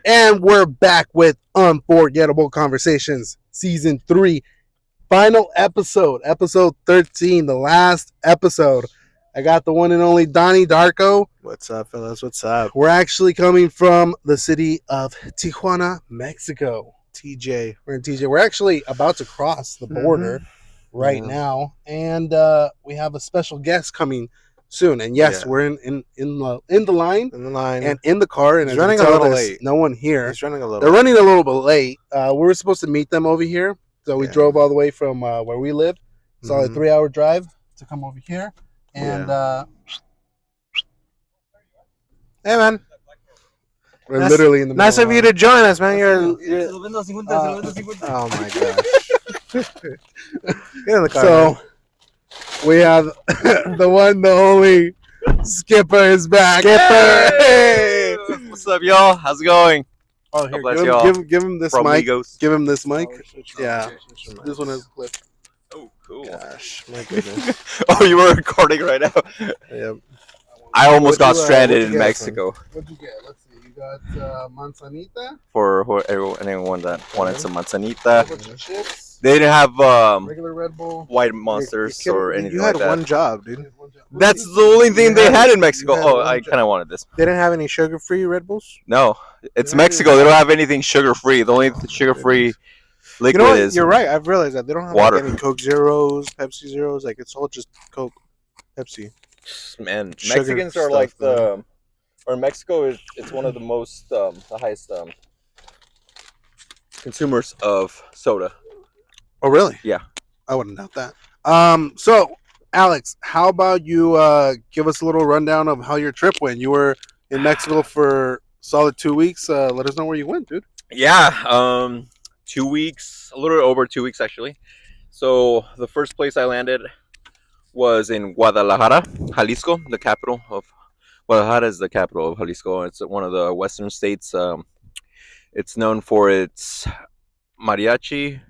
And we're back with Unforgettable Conversations, Season 3, final episode, episode 13, the last episode. I got the one and only Donnie Darko. What's up, fellas? What's up? We're actually coming from the city of Tijuana, Mexico. TJ. We're in TJ. We're actually about to cross the border right now, and we have a special guest coming soon. And yes, we're in the line and in the car. And he's running a little late. No one here. He's running a little. They're running a little bit late. We were supposed to meet them over here, so we drove all the way from where we live. It's only a 3-hour drive to come over here. And hey, man. We're literally in the nice of you to join us, man. You're oh my gosh. Get in the car. So man. we have the one, the only Skipper is back. Skipper! Hey! What's up, y'all? How's it going? Oh, here, bless y'all. give him this From mic. Amigos. Give him this mic. Oh, Yeah. This one has a clip. Oh, cool. Gosh, my goodness. Oh, you were recording right now? Yep. I almost got what'd stranded you in get, Mexico. What'd you get? Let's see. You got manzanita, For anyone that wanted some manzanita. bunch of chips, They didn't have regular Red Bull. white monsters or anything You like had that. one job, dude. That's the only thing they had in Mexico. you had Oh, one I job. kind of wanted this. They didn't have any sugar-free Red Bulls. No, it's Yeah, Mexico. They don't have anything sugar-free. The only sugar-free liquid You know what? is You're right. I've realized that they don't have water. like, any Coke Zeros, Pepsi Zeros. Like it's all just Coke, Pepsi. Man, Sugar Mexicans are stuff, like man. or Mexico it's one of the most the highest consumers of soda. Oh, really? Yeah. I wouldn't doubt that. So, Alex, how about you give us a little rundown of how your trip went? You were in Mexico for solid 2 weeks. Let us know where you went, dude. Yeah, 2 weeks, a little over 2 weeks actually. So the first place I landed was in Guadalajara, Jalisco, the capital of Guadalajara is the capital of Jalisco. It's one of the western states. It's known for its mariachi,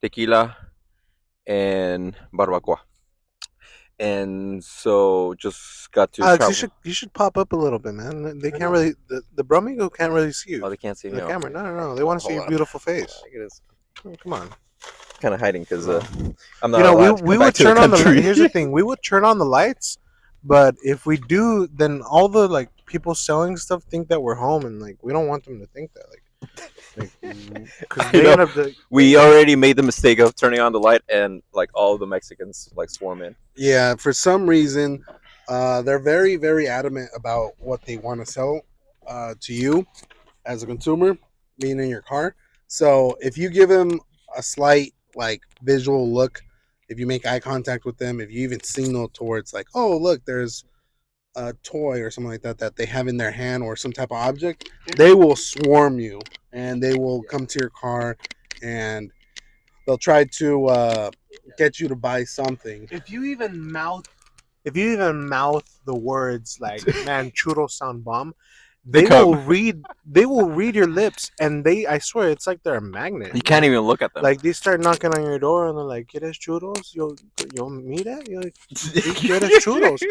tequila, and barbacoa. And so just got to Alex, travel. you should pop up a little bit, man. They can't really the Bromigo can't really see you. Oh, they can't see me. The camera. No. They want to see your beautiful face. It is Come on. kind of hiding because I'm not. You know, allowed to we come back would to turn on the. country. Here's the thing: we would turn on the lights, but if we do, then all the like people selling stuff think that we're home, and like we don't want them to think that. Because they end up. We already made the mistake of turning on the light, and like all the Mexicans like swarm in. Yeah, for some reason, they're very, very adamant about what they want to sell to you as a consumer, being in your car. So if you give them a slight like visual look, if you make eye contact with them, if you even signal towards like, oh look, there's a toy or something like that that they have in their hand or some type of object, they will swarm you and they will come to your car and they'll try to get you to buy something. If you even mouth the words like "man, churros sound bomb," they will read your lips, and I swear it's like they're a magnet. You can't even look at them. Like they start knocking on your door and they're like, "¿Quieres churros? You'll meet it? ¿Quieres churros?"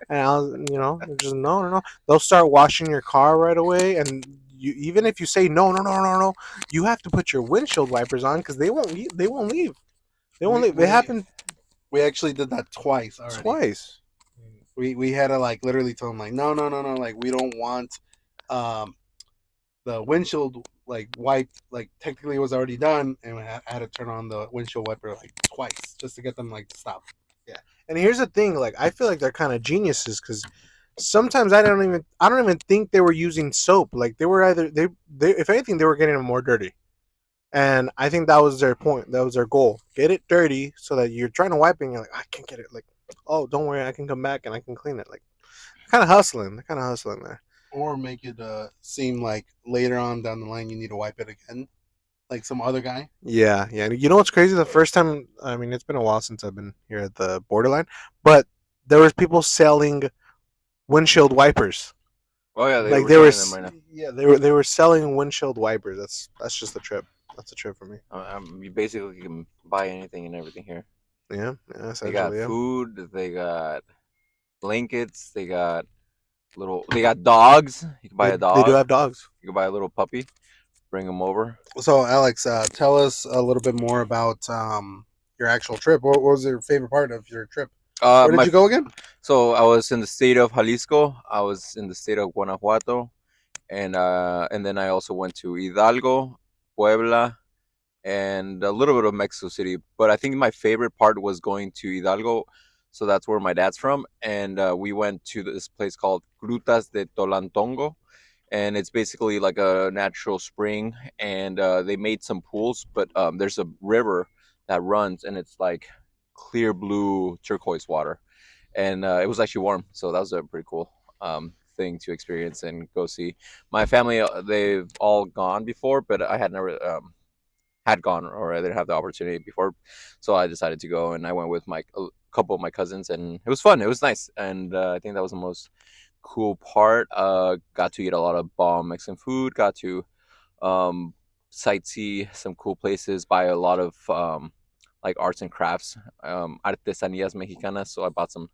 And I'll just no. They'll start washing your car right away, and even if you say no, you have to put your windshield wipers on because they won't leave. They won't leave. It happened. We actually did that twice already. Twice. We had to like literally tell them like no, like we don't want the windshield like wiped, like technically it was already done, and I had to turn on the windshield wiper like twice just to get them like to stop. Yeah. And here's the thing, like I feel like they're kind of geniuses because sometimes I don't even think they were using soap. Like they were either they if anything they were getting them more dirty. And I think that was their point. That was their goal. Get it dirty so that you're trying to wipe it and you're like, I can't get it. Like, oh, don't worry, I can come back and I can clean it. Like, kind of hustling. They're kind of hustling there. Or make it seem like later on down the line you need to wipe it again, like some other guy. Yeah. You know what's crazy? The first time, I mean, it's been a while since I've been here at the borderline, but there was people selling windshield wipers. Oh yeah, they were them right now. yeah they were selling windshield wipers. That's just a trip. That's a trip for me. You basically can buy anything and everything here. Yeah, They got food. They got blankets. They got dogs. You can buy a dog. They do have dogs. You can buy a little puppy. bring them over. So, Alex, tell us a little bit more about your actual trip. What was your favorite part of your trip? Where did My you go again? So I was in the state of Jalisco. I was in the state of Guanajuato, and then I also went to Hidalgo, Puebla, and a little bit of Mexico City. But I think my favorite part was going to Hidalgo. So that's where my dad's from, and we went to this place called Grutas de Tolantongo, and it's basically like a natural spring, and they made some pools, but there's a river that runs, and it's like clear blue turquoise water, and it was actually warm, so that was a pretty cool thing to experience and go see. My family, they've all gone before, but I had never had gone, or I didn't have the opportunity before, so I decided to go, and I went with my a couple of my cousins, and it was fun. It was nice, and I think that was the most cool part. Got to eat a lot of bomb Mexican food. Got to um, sightsee some cool places. Buy a lot of like arts and crafts, artesanías mexicanas. So I bought some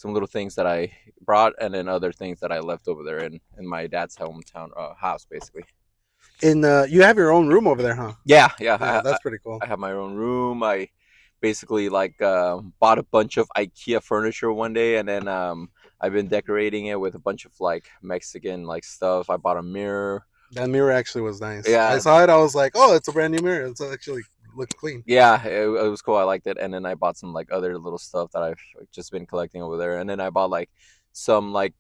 little things that I brought, and then other things that I left over there in my dad's hometown house, basically. In you have your own room over there, huh? Yeah, yeah. Yeah, that's pretty cool. I have my own room. I basically like bought a bunch of IKEA furniture one day, and then I've been decorating it with a bunch of like Mexican like stuff. I bought a mirror. That mirror actually was nice. I Yeah, saw it. I was like, "Oh, it's a brand new mirror. It's actually looked clean." yeah, it was cool. I liked it, and then I bought some like other little stuff that I've just been collecting over there, and then I bought like some like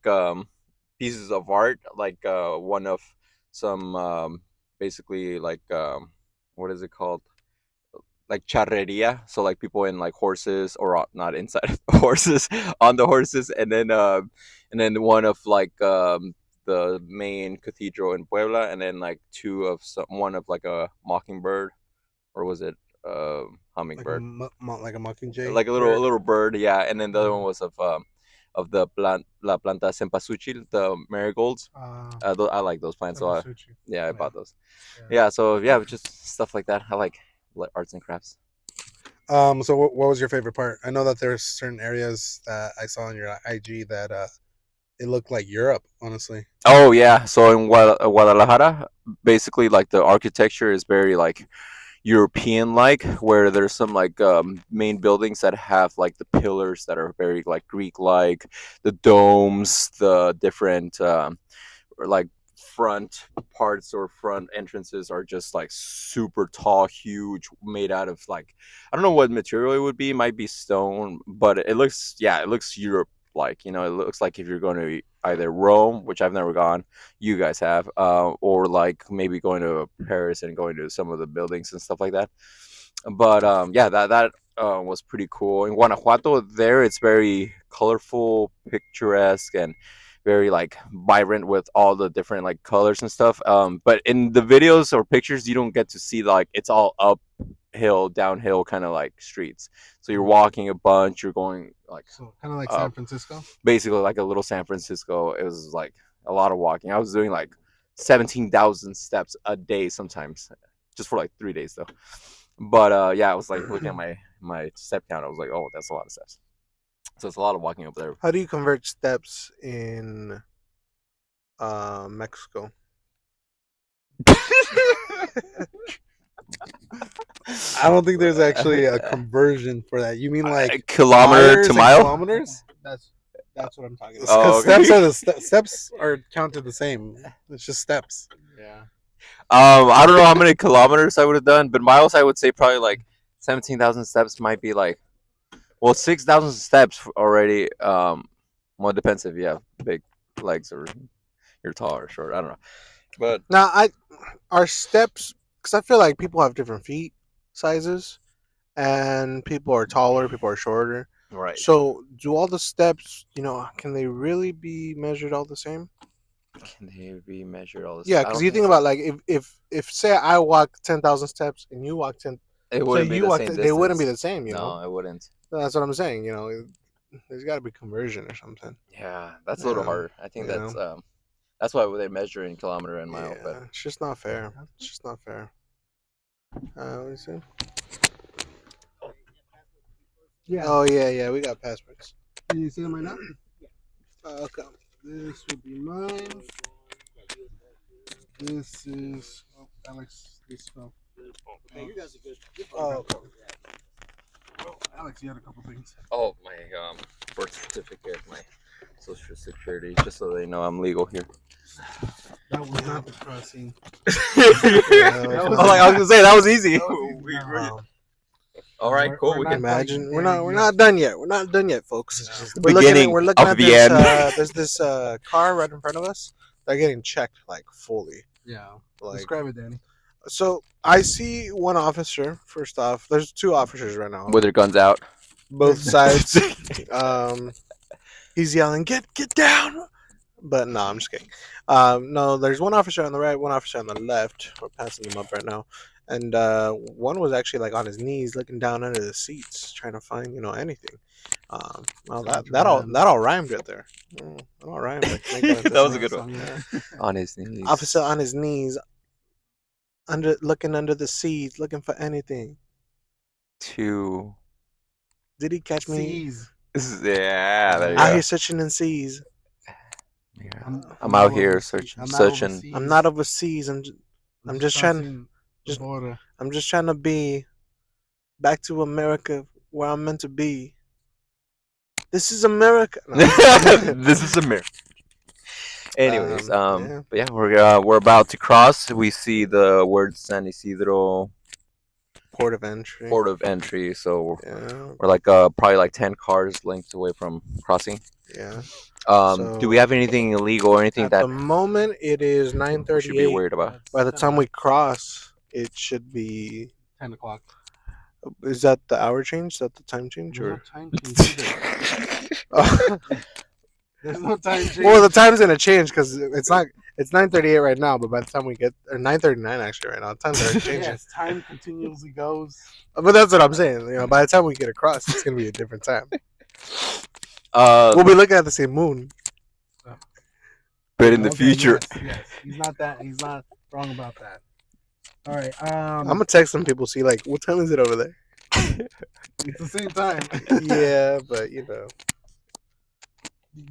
pieces of art, like one of some basically like what is it called? Like charreria, so like people in like horses, or not inside of horses, on the horses, and then one of like the main cathedral in Puebla, and then like one of like a mockingbird, or was it Like a hummingbird, like a mockingjay like a bird. little bird, yeah, and then the other one was of the la planta cempasúchil, the marigolds. I like those plants, so yeah, I bought those. Yeah, so yeah, just stuff like that. I like arts and crafts. So what was your favorite part? I know that there's certain areas that I saw on your IG that it looked like Europe, honestly. Oh yeah, so in Guadalajara, basically like the architecture is very like European like, where there's some like main buildings that have like the pillars that are very like Greek like, the domes, the different or like front parts or front entrances are just like super tall, huge, made out of like, I don't know what material it would be. It might be stone, but it looks, yeah, it looks Europe like. It looks like if you're going to either Rome, which I've never gone, you guys have, or like maybe going to Paris and going to some of the buildings and stuff like that. But yeah, that was pretty cool. In Guanajuato, there it's very colorful, picturesque, and very like vibrant with all the different like colors and stuff. But in the videos or pictures, you don't get to see like it's all uphill, downhill kind of like streets. So you're walking a bunch. You're going like So kind of like San up, Francisco. basically like a little San Francisco. It was like a lot of walking. I was doing like 17,000 steps a day sometimes, just for like 3 days though. But yeah, I was like looking at my step count. I was like, oh, that's a lot of steps. So it's a lot of walking up there. How do you convert steps in Mexico? I don't think there's actually a conversion for that. You mean like Kilometer miles to and mile? kilometers? That's what I'm talking about. Oh, Because okay. steps are steps are counted the same. It's just steps. Yeah. I don't know how many kilometers I would have done, but miles I would say probably like 17,000 steps might be like, well, 6,000 steps already. Well, it depends if you have big legs or you're tall or short. I don't know, but Now, our steps, because I feel like people have different feet sizes, and people are taller, people are shorter. right. So, do all the steps, can they really be measured all the same? Can they be measured all this? Yeah, I because don't you think think so. about like if say I walk 10,000 steps and you walk 10, It say wouldn't be you the walk, same they wouldn't be distance. the same. No, it wouldn't. That's what I'm saying. There's got to be conversion or something. Yeah, that's a little Yeah, harder. I think you know, that's why they measure in kilometer and mile. But yeah, it's just not fair. It's just not fair. Let me see. Yeah. Oh yeah, we got passports. Can you see them right now? Okay. This would be mine. This is Alex, this stuff. Okay, you guys are good. Oh, Alex, you had a couple things. Oh, my birth certificate, my social security, just so they know I'm legal here. That was not the crossing. Yeah, I was gonna say that was easy. wow. All right, cool. We not can Imagine quite we're there not done yet. We're not done yet, folks. the We're beginning looking of at the this. end. There's this car right in front of us. They're getting checked like fully. Yeah. Like Describe it, Danny. so, I see one officer. First off, there's two officers right now. With their guns out. Both sides. He's yelling, "Get down!" But no, I'm just kidding. No, there's one officer on the right, one officer on the left. We're passing them up right now, and one was actually like on his knees, looking down under the seats, trying to find anything. Well, that all rhymed right there. That all rhymed. That was a good one. Yeah. On his knees. Officer on his knees, looking under the seats, looking for anything. Two. Did he catch me? Seas. Yeah, there you Out go. here searching in seas. Yeah. I'm out here searching. I'm not overseas. I'm just trying. Just I'm just trying to be back to America where I'm meant to be. This is America. No. This is America. Anyways, yeah. but yeah, we're about to cross. We see the word San Isidro Port of entry. port of entry, so Yeah. we're like probably like 10 cars lengths away from crossing. Yeah. Do we have anything illegal or anything At that the moment, it is we should be 9:38. worried about? By the time we cross, it should be 10 o'clock. Is that the hour change? Is that the time change? There's no Or time change either. There's no time change. well, the time's gonna change because it's not. It's 9:38 right now, but by the time we get or 9:39 actually right now, time's already changing. Yes, time continuously goes. But that's what I'm saying. By the time we get across, it's gonna be a different time. We'll be looking at the same moon. But in the Okay, future, yes. He's not wrong about that. All right. I'm gonna text some people, see like what time is it over there. It's the same time. Yeah, but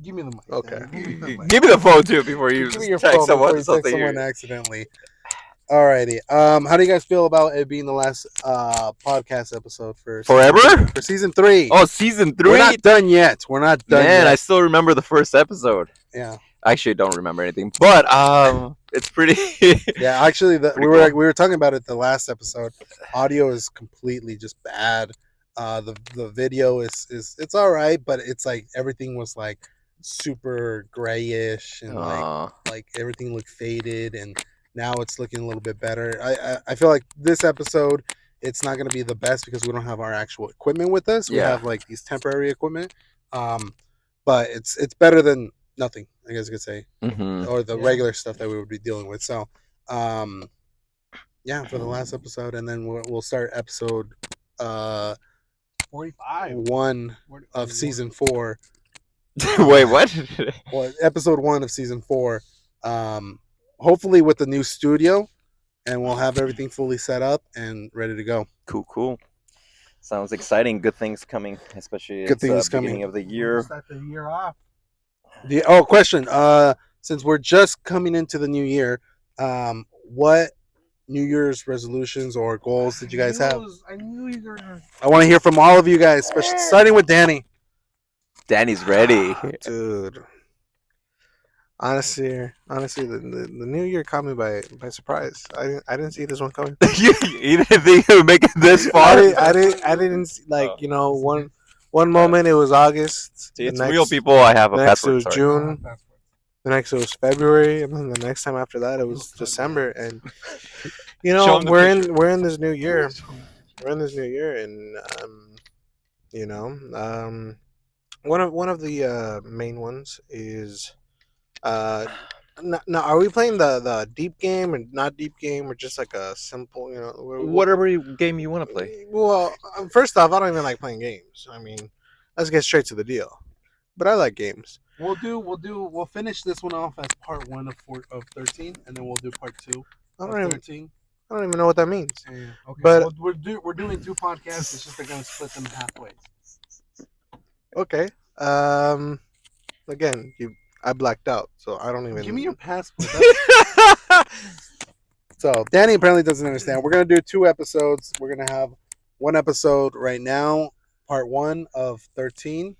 Give me the mic. Okay. Danny. Give me the mic. give me the phone too before you Give me your text phone someone. before you text someone accidentally. Alrighty. How do you guys feel about it being the last podcast episode for Forever? For season 3? Oh, season 3. We're not done yet. We're not done Man, yet. I still remember the first episode. Yeah. I actually don't remember anything, but it's pretty. Yeah. Actually, Pretty we were talking about it the last episode. Audio is completely just bad. The video is it's all right, but it's like everything was like super grayish and like everything looked faded, and now it's looking a little bit better. I feel like this episode it's not going to be the best because we don't have our actual equipment with us. We have like these temporary equipment, but it's better than nothing, I guess you could say, or the regular stuff that we would be dealing with. So yeah, for the last episode, and then we'll start episode 45. 1 of season 4. Wait, what? Well, episode 1 of season 4. Hopefully with the new studio, and we'll have everything fully set up and ready to go. Cool. Sounds exciting. Good things coming, especially Good things beginning coming. of the year. Start the year off. Question. Since we're just coming into the new year, what New Year's resolutions or goals did you guys have? I knew you were gonna. I want to hear from all of you guys, especially starting with Danny. Danny's ready. Dude. Honestly, the new year caught me by surprise. I didn't see this one coming. you didn't think it would make it this far? I didn't see, one moment it was August. See, it's the next, real people. I have a next password. it was sorry. June. The next it was February, and then the next time after that it was December. And Show 'em the we're in this new year. We're in this new year, and one of the main ones is now are we playing the deep game or not deep game or just like a simple Whatever game you want to play. Well, first off, I don't even like playing games. I mean, let's get straight to the deal. But I like games. We'll finish this one off as part 1 of 13, and then we'll do part 2 I of don't even 13. I don't even know what that means. Yeah. Okay. But we're doing 2 podcasts. It's just they're gonna split them halfway. okay. Again, I blacked out, so I don't even. Give me your passport. So Danny apparently doesn't understand. We're gonna do 2 episodes. We're gonna have one episode right now, part 1 of 13.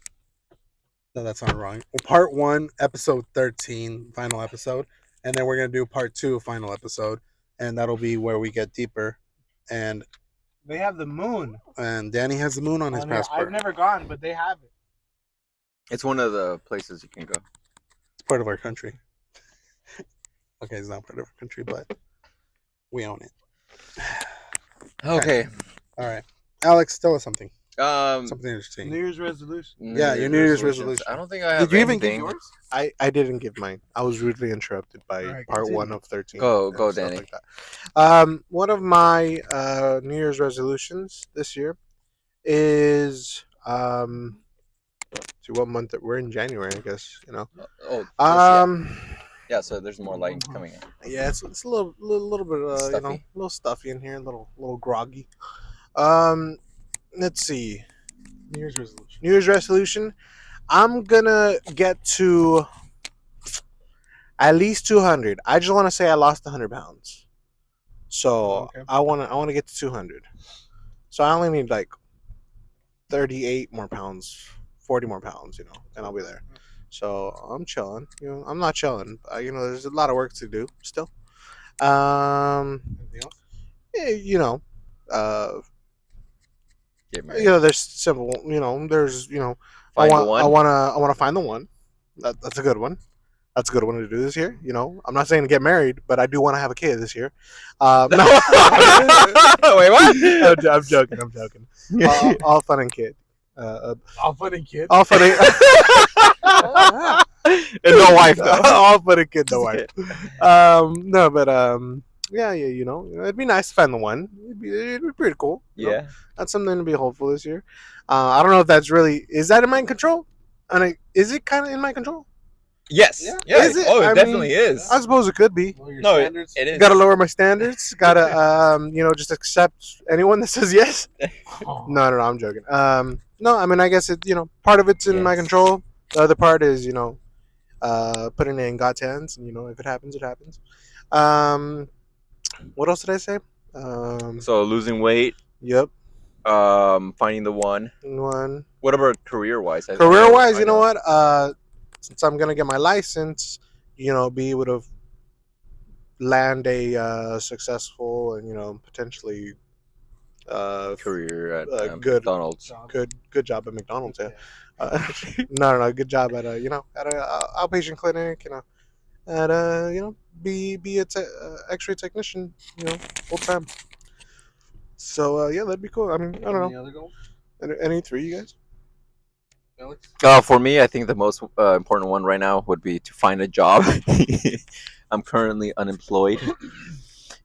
No, that's not wrong. Well, part 1, episode 13, final episode, and then we're gonna do part 2, final episode, and that'll be where we get deeper. And They have the moon Danny has the moon on his on here. passport. I've never gone, but they have it. It's one of the places you can go. It's part of our country. Okay, it's not part of our country, but we own it. Okay. All right, Alex, tell us something. Um. Something interesting. New Year's resolution. Yeah, your New Year's resolution. I don't think I have. Did you even give anything. yours? I didn't give mine. I was rudely interrupted by All right, part continue. 1 of 13. Go, and stuff Danny. Like that. One of my New Year's resolutions this year is to what month? We're in January, I guess. You know. Oh. Yes, yeah. Um. Yeah. So there's more light coming in. Yeah, it's a little bit you know, Stuffy. a little stuffy in here, a little groggy. Let's see. New Year's resolution. New Year's resolution. I'm gonna get to at least 200. I just want to say I lost 100 pounds, so Okay. I want to get to 200. So I only need like 38 more pounds, 40 more pounds, you know, and I'll be there. So I'm chilling. You know, I'm not chilling. You know, there's a lot of work to do still. Anything else? You know, Get married. you know, there's simple. You know, there's you know, Find I the one. want to find the one. That's a good one. That's a good one to do this year. You know, I'm not saying to get married, but I do want to have a kid this year. No. Wait, what? I'm joking. I'm joking. All fun and kid. All fun and kid. All fun and And no wife though. all fun and kid. No wife. No, but yeah. You know, it'd be nice to find the one. It'd be pretty cool. You know? Yeah. That's something to be hopeful this year. I don't know if that's really is that in my control, and is it kind of in my control? Yes. Yeah. Yeah. Is it? Oh, it I definitely mean, is. I suppose it could be. No, it is. Got to lower my standards. Got to you know, just accept anyone that says yes. No, I'm joking. No, I mean, I guess it. You know, part of it's in my Yes. control. The other part is, you know, putting it in God's hands. And you know, if it happens, it happens. What else did I say? So losing weight, Yep. finding the one. One. What about career-wise? Career-wise, you know what? Since I'm gonna get my license, you know, be able to land a successful and you know potentially Career at good McDonald's. good job at McDonald's. Yeah. No, good job at a you know at a outpatient clinic. You know, at you know be a X-ray technician. You know, full time. So yeah, that'd be cool. I mean, I don't Any know. other goals, Any three, you guys? Alex? For me, I think the most important one right now would be to find a job. I'm currently unemployed,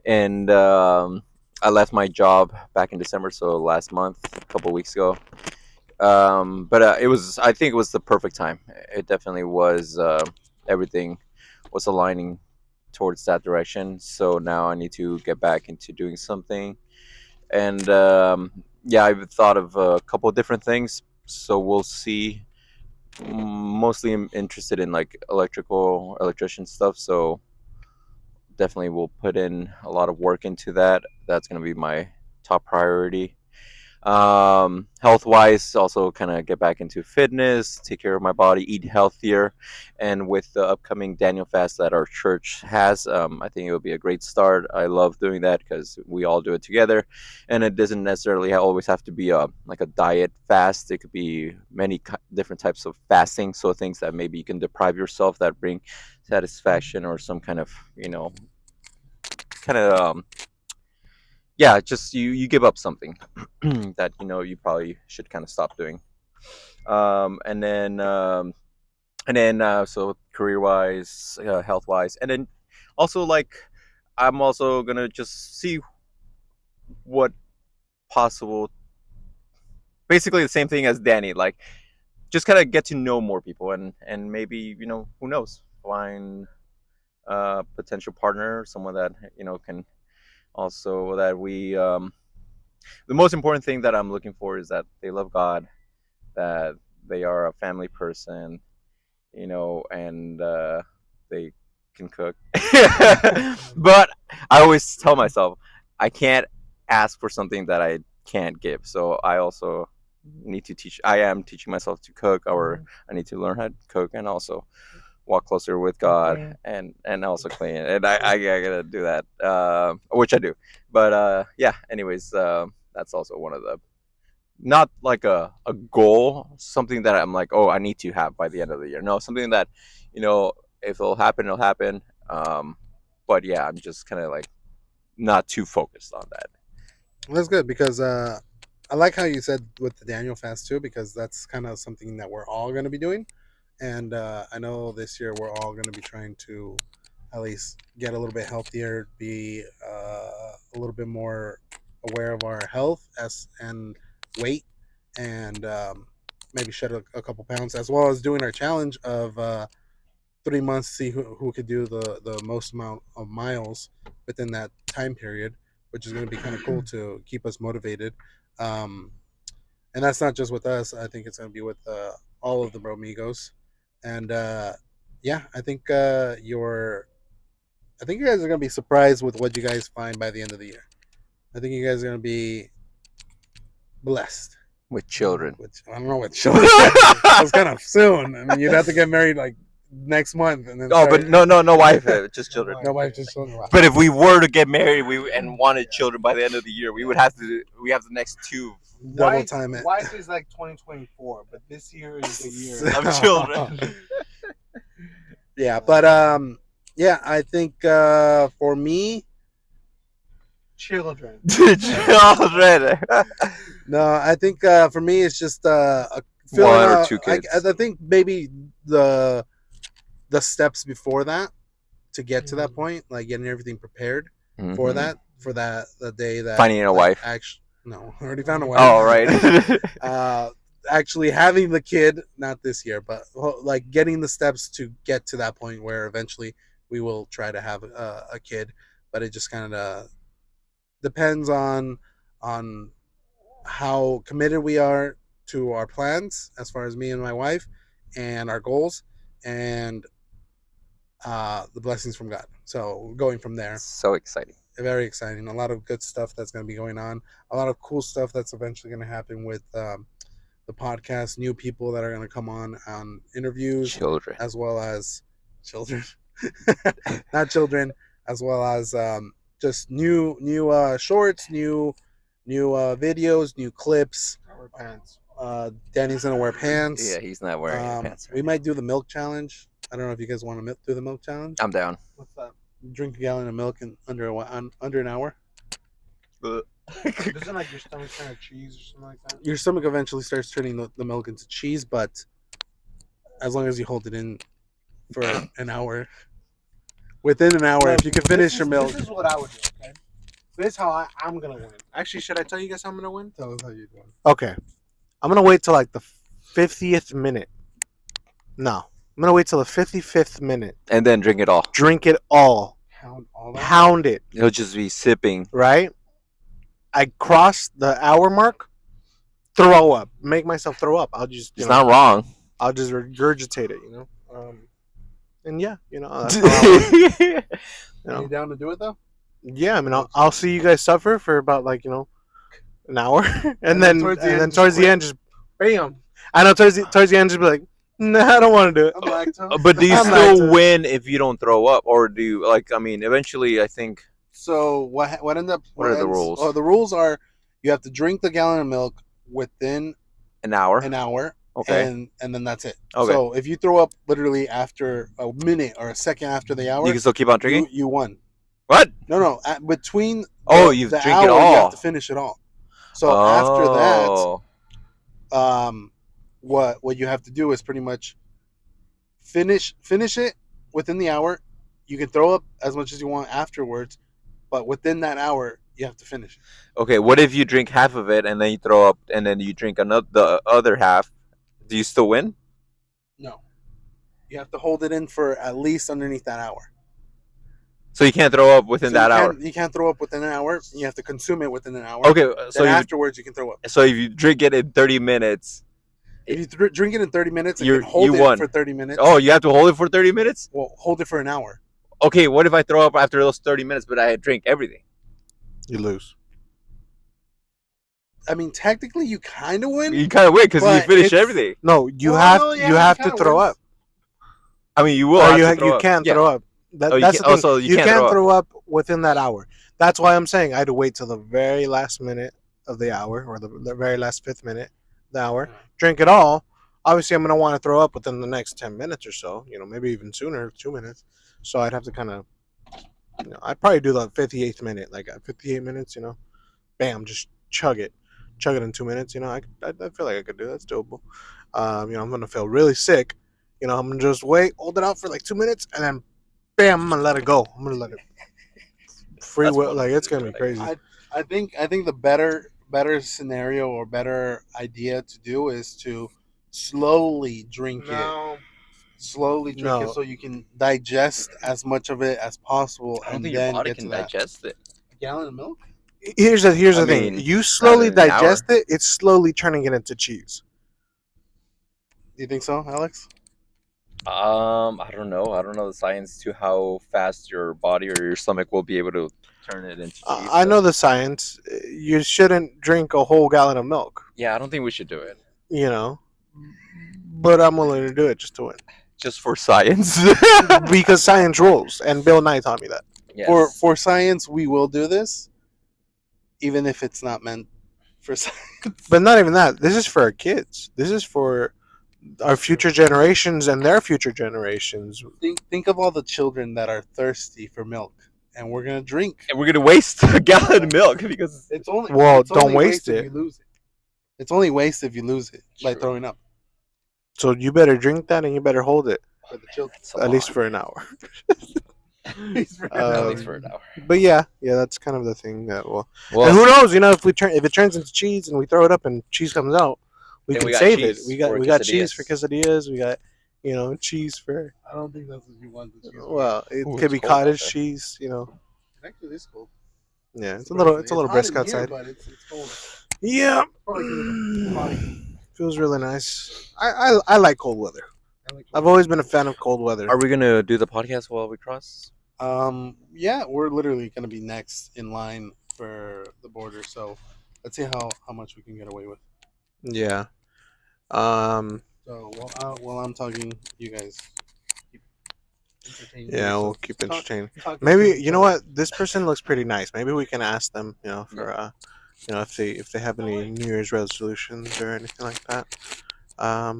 and I left my job back in December, so last month, a couple weeks ago. But I think it was the perfect time. It definitely was. Everything was aligning towards that direction. So now I need to get back into doing something. And yeah, I've thought of a couple of different things. So we'll see. Mostly I'm interested in like electrician stuff. So definitely will put in a lot of work into that. That's going to be my top priority. Health wise, also kind of get back into fitness, take care of my body, eat healthier. And with the upcoming Daniel fast that our church has, I think it will be a great start. I love doing that because we all do it together, and it doesn't necessarily always have to be like a diet fast. It could be many different types of fasting, so things that maybe you can deprive yourself that bring satisfaction or some kind of kind of yeah, just you give up something that you probably should kind of stop doing. And then so career wise, health wise, and then also like I'm also gonna just see what possible. Basically, the same thing as Danny, like just kind of get to know more people, and maybe who knows, find a potential partner, someone that can also that we the most important thing that I'm looking for is that they love God, that they are a family person, and they can cook. But I always tell myself I can't ask for something that I can't give. So I also need to teach. I am teaching myself to cook, or I need to learn how to cook, and also walk closer with God, and also clean. And I gotta do that, which I do. But yeah. Anyways, that's also one of the, not like a goal, something that I'm like, oh, I need to have by the end of the year. No, something that, if it'll happen, it'll happen. But yeah, I'm just kind of like not too focused on that. That's good because I like how you said with the Daniel fast too, because that's kind of something that we're all going to be doing. And I know this year we're all going to be trying to at least get a little bit healthier, be a little bit more aware of our health and weight, and maybe shed a couple pounds, as well as doing our challenge of 3 months to see who could do the most amount of miles within that time period, which is going to be kind of cool to keep us motivated. Um, and that's not just with us. I think it's going to be with all of the Bromigos. And yeah, I think you guys are going to be surprised with what you guys find by the end of the year. I think you guys are going to be blessed. With children. I don't know, with children. That's kind of soon. I mean, you'd have to get married like next month, and then But no wife, just children. no wife, just children. But if we were to get married, and wanted children by the end of the year, we have the next two Double time it. Wife is like 2024, but this year is the year of children. Yeah, but yeah, I think for me, children. Children. no, I think for me it's just One or two kids. I think maybe the steps before that to get to that point, like getting everything prepared for the day that Finding a wife. Actually, no, I already found a wife. Oh, right. Actually having the kid, not this year, but like getting the steps to get to that point where eventually we will try to have a kid, but it just kind of depends on how committed we are to our plans as far as me and my wife and our goals and the blessings from God. So going from there, So exciting. very exciting. A lot of good stuff that's going to be going on. A lot of cool stuff that's eventually going to happen with the podcast. New people that are going to come on interviews, Children. as well as children, not children, as well as just new shorts, new videos, new clips. Our pants. Danny's gonna wear pants. Yeah, he's not wearing any pants. We might do the milk challenge. I don't know if you guys want to do the milk challenge. I'm down. What's that? Drink a gallon of milk in under an hour. Doesn't like your stomach turn to cheese or something like that? Your stomach eventually starts turning the milk into cheese, but as long as you hold it in for an hour, within an hour, if you can finish your milk. This is what I would do, okay? This is how I'm going to win. Actually, should I tell you guys how I'm going to win? Tell us how you're doing. Okay. I'm going to wait till like the 50th minute. No. I'm going to wait till the 55th minute. And then drink it all. Drink it all. Pound it. He'll just be sipping. Right? I cross the hour mark. Throw up. Make myself throw up. I'll just... It's not wrong. I'll just regurgitate it, and yeah, that's how I would, Are you down to do it though? Yeah, I mean, I'll see you guys suffer for about an hour, and then towards the end, just bam. I know towards the end, just be like, nah, I don't want to do it. I'm lactose. But do you still win if you don't throw up, or do you eventually? I think. So what ended up? What are the rules? Oh, the rules are you have to drink the gallon of milk within an hour. Okay. And then that's it. Okay. So if you throw up literally after a minute or a second after the hour, You can still keep on drinking. You won. What? No. Between You the drink hour, it all. You have to finish it all. So after that, what you have to do is pretty much finish it within the hour. You can throw up as much as you want afterwards, but within that hour, you have to finish it. Okay. What if you drink half of it and then you throw up, and then you drink the other half? Do you still win? No. You have to hold it in for at least underneath that hour. So you can't throw up within that hour? You can't throw up within an hour. You have to consume it within an hour. Okay. So afterwards, you can throw up. So if you drink it in 30 minutes... If you drink it in 30 minutes, you hold it won. for 30 minutes. Oh, you have to hold it for 30 minutes? Well, hold it for an hour. Okay, what if I throw up after those 30 minutes, but I drink everything? You lose. I mean, technically, you kind of win. You kind of win because you But finish it's- everything. No, you Well, have no, you yeah, have he to kinda throw wins. up, I mean, you will or have to you throw up. can't Yeah. throw up. Oh, you That's can't- the thing. also, you You can't can't throw throw up within that hour. That's why I'm saying I had to wait till the very last minute of the hour, or the very last fifth minute of the hour. Drink it all. Obviously, I'm gonna want to throw up within the next 10 minutes or so. Maybe even sooner, 2 minutes. So I'd have to kind of, I'd probably do the 58th minute, like at 58 minutes. Bam, just chug it in 2 minutes. I feel like I could do that. It's doable. I'm gonna feel really sick. I'm gonna just wait, hold it out for like 2 minutes, and then bam, I'm gonna let it go. I'm gonna let it free That's will. funny. Like it's gonna be crazy. I think the better scenario or better idea to do is to slowly drink it. Slowly drink it No. so you can digest as much of it as possible, I don't and think your then body get can to that. digest it. A gallon of milk? Here's I the thing. mean, You not slowly in an hour. digest it. It's slowly turning it into cheese. You think so, Alex? I don't know. I don't know the science to how fast your body or your stomach will be able to turn it into cheese. I but- know the science. You shouldn't drink a whole gallon of milk. Yeah, I don't think we should do it. You know, but I'm willing to do it just to win Just for science. because science rules, and Bill Nye taught me that. Yes. For science, we will do this, even if it's not meant for science. But not even that. This is for our kids. This is for our future generations and their future generations. Think of all the children that are thirsty for milk, and we're gonna drink. And we're gonna waste a gallon of milk because It's only Well, it's don't only waste if it. you lose it. It's only waste if you lose it by True. throwing up So you better drink that, and you better hold it for the children. it's a at least lot. for an hour. At least for an hour. But yeah, that's kind of the thing that will. Well, And who knows? If it turns into cheese and we throw it up and cheese comes out, we Then can we got save it. cheese We got for we got cheese for quesadillas. quesadillas. We got cheese for. I don't think that's what you want. To choose. Well, it Ooh, could it's be cold out cottage there. cheese. Actually, this cold. Yeah, it's a little brisk hot in here, outside. but it's cold. Yeah, Probably 'cause of the body. feels really nice. I like cold weather. I like I've always been a fan of cold weather. are we gonna do the podcast while we cross? Yeah, we're literally gonna be next in line for the border, so let's see how much we can get away with. Yeah. So while I'm talking, you guys keep entertaining Yeah, we'll yourself. keep Talk- entertaining. talk Maybe to you know each other. what? This person looks pretty nice. Maybe we can ask them. For if they have any New Year's resolutions or anything like that. I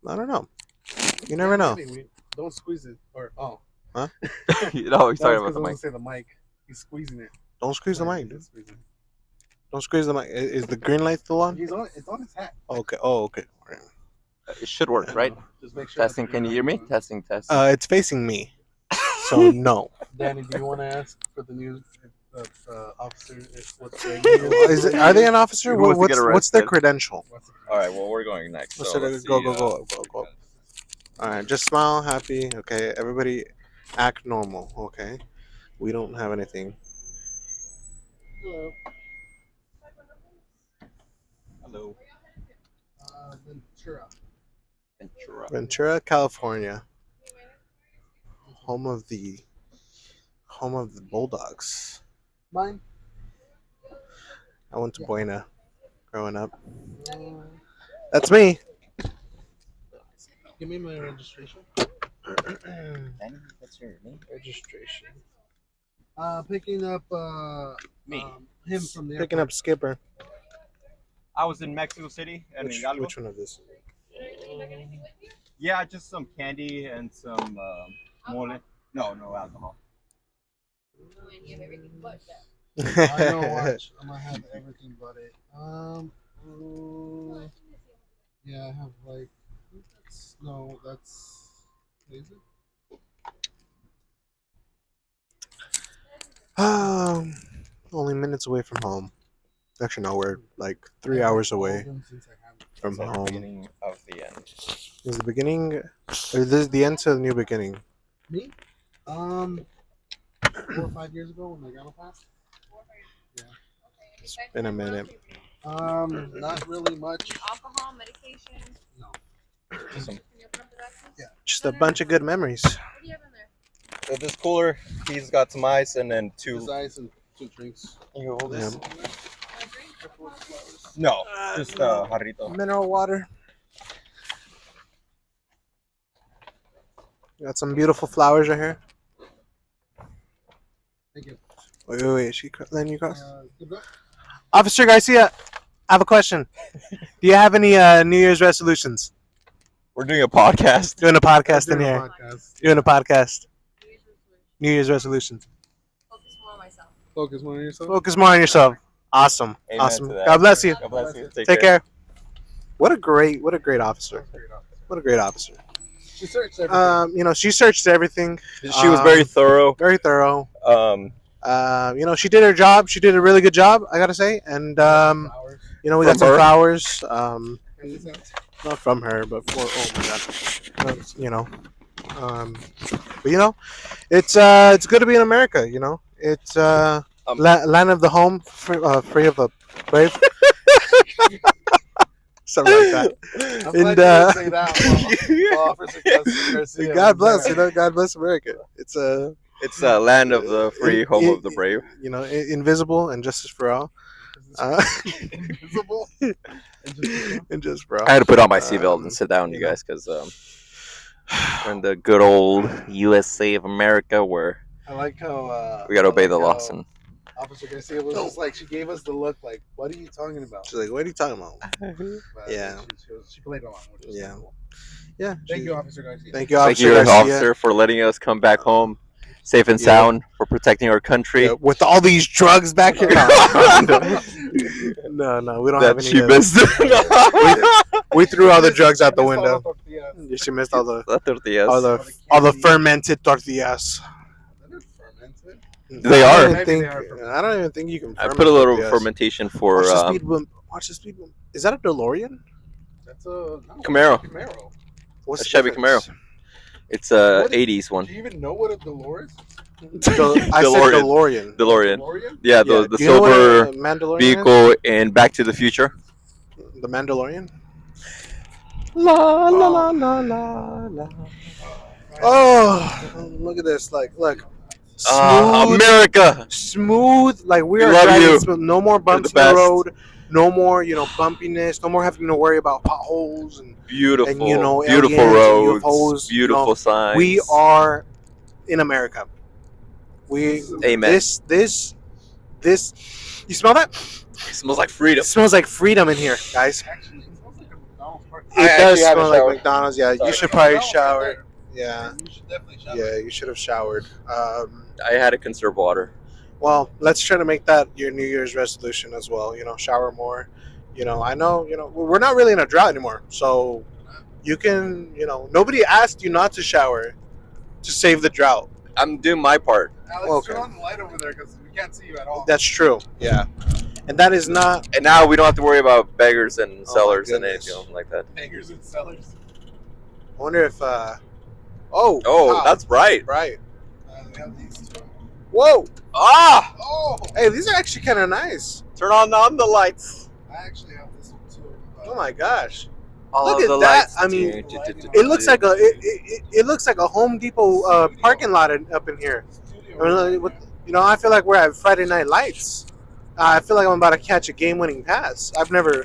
don't know. You never know. Maybe don't squeeze it or no, That he's was talking 'cause about the I was mic. gonna say the mic. He's squeezing it. Don't squeeze the No, mic, he's dude. squeezing it. Don't squeeze the mic. Is the green light still on? It's on his hat. Okay. Oh, okay. It should work, right? Just make sure. Testing. Can you hear me? Testing. Testing. It's facing me, so no. Danny, do you want to ask for the news? Officer, what's their Are they an officer? Who wants to get What's their arrested? credential? All right. Well, we're going next. What's So their- let's go, see, go, go, go, go. All right, just smile, happy. Okay, everybody, act normal. Okay, we don't have anything. Hello. Hello. Ventura. Ventura. Ventura, California, home of the Bulldogs. Mine. I went to Buena growing up. That's me. Give me my registration. What's your name? Registration. Picking up Me. him from the Picking up Skipper. I was in Mexico City and Hidalgo. Which one of this? Yeah, just some candy and some mole. No alcohol. I know. Watch. I'm gonna have everything but it. Yeah, I have like. That's. Is it? Only minutes away from home. Actually, no, we're like 3 hours away from The home. beginning of the end. Is the beginning, or this is the end to the new beginning? Me? 4 or 5 years ago when my grandma passed. It's been a minute. Not really much. Alcohol, medication. No. Some Just a bunch of good memories. What do you have in there? So this cooler, he's got some ice and then Just ice and 2 drinks. You hold this? Yeah. No, just jarrito. Mineral water. Got some beautiful flowers right here. Thank you. Wait. She letting you cross? Good luck. Officer Garcia, I have a question. Do you have any New Year's resolutions? We're doing a podcast. Doing a podcast in Doing a here. podcast. Doing a podcast. New Year's resolutions. Focus more on myself. Focus more on yourself. Focus more on yourself. Awesome. Amen Awesome. to that. God bless you. God bless you. Take care. What a great officer. What a great officer. She searched everything. She searched everything. She was very thorough. Very thorough. Um, She did her job. She did a really good job, I gotta say. And Flowers. we From got some her? flowers. This is- Not from her, but for oh my god, it's good to be in America. It's land of the home, free of the brave, something like that. I'm And, glad you didn't say that while Officer Garcia God was bless, there. God bless America. It's it's land of the free, home of the brave. invisible and justice for all, Invisible. and just for all. I had to put on my seatbelt and sit down, you guys, because we're in the good old USA of America where I like how we got to obey I the like laws. how And Officer Garcia was just like, she gave us the look like, what are you talking about? She's like, what are you talking about? But Yeah. she played along. Which was Yeah. cool. Yeah. Thank you, Officer Garcia. Thank you, thank Officer you, Garcia. officer, for letting us come back home safe and Yeah. sound, for protecting our country. Yeah, with all these drugs back here. No, we don't have That any. she missed. We threw all the drugs out the She missed all window. tortillas. She missed all the La tortillas. all the fermented tortillas. They're fermented. They are. I don't even think you can. I ferment put a little tortillas. fermentation for Watch the speed bump. Watch the speed bump. Is that a DeLorean? That's a Camaro. Camaro. What's A the Chevy difference? It's a What? 80s one. Do you even know what a Delore is? I said DeLorean. DeLorean. DeLorean? Yeah, the do you know what silver a Mandalorian vehicle in Back to the Future. is? The Mandalorian. La la, la. Oh, look at this! Look, America. smooth. Like we We are love driving you. smooth. No more bumps the in the best. road. No more, bumpiness. No more having to worry about potholes and Beautiful, And, beautiful aliens and roads, UFOs, beautiful signs. we are in America. Amen. This. You smell that? It smells like freedom. It smells like freedom in here, guys. Actually, it smells like a McDonald's parking It I does actually haven't smell like showered. McDonald's. Yeah, Sorry. you should probably McDonald's right shower. there. Yeah, You should definitely shower. yeah, you should have showered. I had to conserve water. Well, let's try to make that your New Year's resolution as well. Shower more. I know. We're not really in a drought anymore, so you can. Nobody asked you not to shower to save the drought. I'm doing my part. Alex, Okay. turn on the light over there because we can't see you at all. That's true. Yeah, and that is not. And now we don't have to worry about beggars and Oh, my sellers and goodness. anything like that. Beggars and sellers. I wonder if. Oh, wow. that's right. right. We have these two. Whoa! Ah! Oh! Hey, these are actually kind of nice. Turn on the lights. I actually have this one too. Oh my gosh! All Look of at the that. lights. I mean, It looks like it looks like a Home Depot parking lot up in here. I feel like we're at Friday Night Lights. I feel like I'm about to catch a game-winning pass. I've never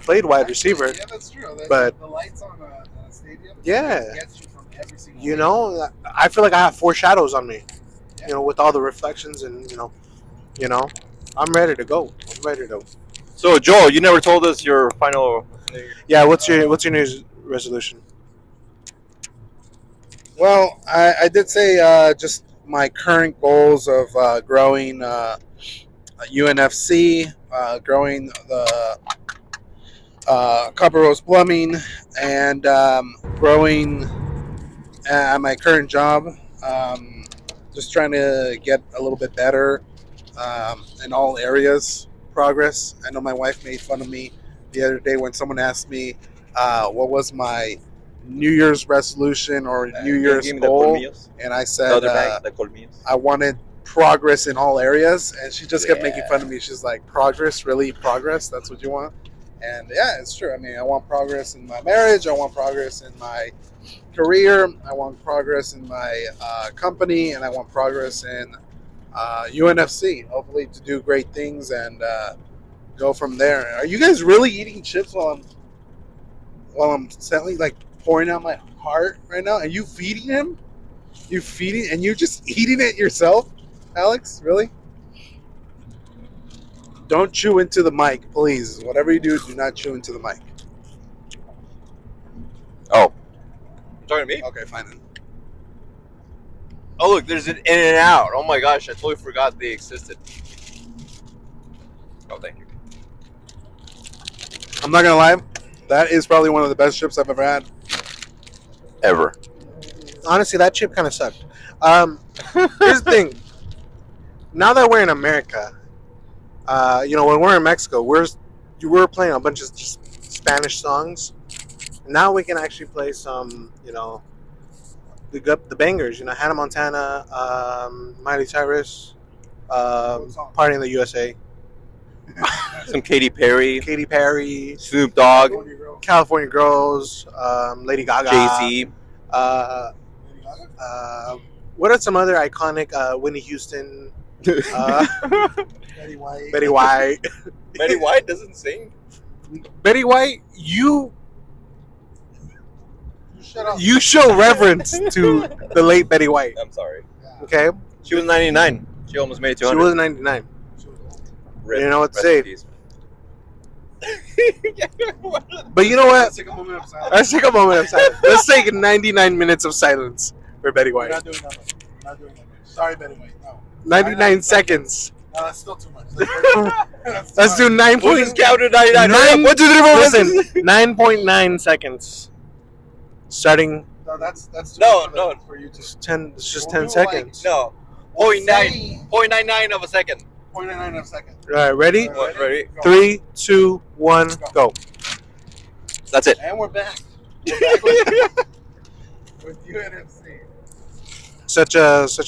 played wide receiver. Yeah, that's true. But- the lights on a stadium. Yeah. Gets you from every single. I feel like I have 4 shadows on me. With all the reflections and I'm ready to go. I'm ready to. So, Joel, you never told us your final. Yeah. What's your New Year's resolution? Well, I did say just my current goals of growing UNFC, growing the Copper Rose Plumbing, and growing at my current job. Just trying to get a little bit better in all areas. Progress. I know my wife made fun of me the other day when someone asked me what was my New Year's resolution or New Year's goal, and I said I wanted progress in all areas, and she just kept making fun of me. She's like, progress? Really? Progress? That's what you want? And yeah, it's true. I mean, I want progress in my marriage. I want progress in my career. I want progress in my company, and I want progress in UNFC. Hopefully, to do great things and go from there. Are you guys really eating chips while I'm suddenly like pouring out my heart right now? And you feeding him? You feeding and you just eating it yourself, Alex? Really? Don't chew into the mic, please. Whatever you do not chew into the mic. Oh, you talking to me? Okay, fine then. Oh, look, there's an In and Out. Oh my gosh, I totally forgot they existed. Oh, thank you. I'm not gonna lie, that is probably one of the best chips I've ever had. Ever. Honestly, that chip kind of sucked. Here's the thing. Now that we're in America, when we're in Mexico, we're playing a bunch of just Spanish songs. Now we can actually play some, the bangers. Hannah Montana, Miley Cyrus, Party in the USA, Some Katy Perry, Katy Perry, Snoop Dogg, California Girls, Lady Gaga, Jay-Z. What are some other iconic Whitney Houston, Betty White. Betty White? Betty White doesn't sing. Betty White, You shut up. you show reverence to the late Betty White. I'm sorry. Okay, She was 99. She almost made it to she 100. was 99. Rip. You know what to Rest say. in peace. But you know what? Let's take a moment of silence. Let's take a moment of silence. Let's take 99 minutes of silence for Betty We're White. not doing that. We're not doing that. Sorry, Betty White. No. 99 seconds. No, that's still too much. Let's do 9 Who point. just counted 99? Nine- 1, 2, 3, 4, 5, Listen, 6. 9.9 seconds. Starting No, that's too No, much no. for you to. 10. It's just We'll 10 do seconds. No. We'll 0.9. say 0.99 of a second. 0.99 of a second. All right, ready? What, ready? Go. 3, 2, 1, go. That's it. And we're back. We're back with UNFC. Such